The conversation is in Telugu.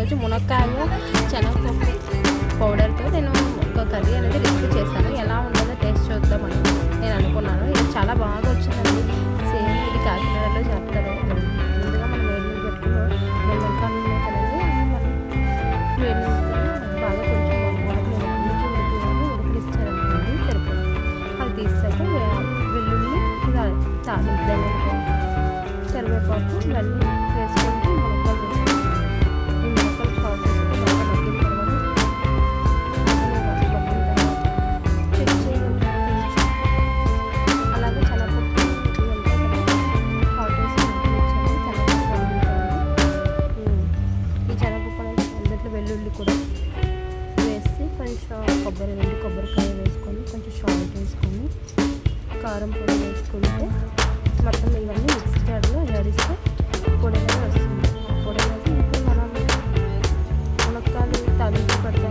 ఈరోజు మునక్కాయ శనగపప్పు పౌడర్తో నేను ఒక కర్రీ అనేది రెసిపీ చేశాను. ఎలా ఉంటుందో టేస్ట్ చూద్దామని నేను అనుకున్నాను. ఇది చాలా బాగా వచ్చిందండి. సేమ్ ఇది కాకినాడలో చేస్తారు. ముందుగా మనం వేడి నీళ్ళు పెట్టుకుని మునక్కాయలు ఉన్నాయి కదండి, మనం వేడి నీళ్ళు బాగా కొంచెం ఉడికిస్తారనుకోండి సరిపోతుంది. అది తీసాక వెల్లుల్లి తాలింపు కరివేపాకు ఇవన్నీ వేసుకుంటూ మునక్కాయలు వేసుకుంటాం. ఈ మునక్కాయలు షార్ట్ చేసుకుంటే బాగా మగ్గిన తర్వాత చెక్ చేయాలి కొంచెం. అలాగే శనగపప్పు షార్ట్ వేసి ఉడికించండి. శనగపప్పు ఈ శనగపప్పు అనేది అందులో వెల్లుల్లి కూడా వేసి కొంచెం కొబ్బరికాయ వేసుకొని కొంచెం సాల్ట్ వేసుకొని కారం పొడి వేసుకుంటే మొత్తం ఇవన్నీ మిక్సీ జార్లో జడిస్తే పొడి అనేది వస్తుంది. పొడి అనేది ఇప్పుడు మనం మునక్కాయలు తాలింపు పెడతాం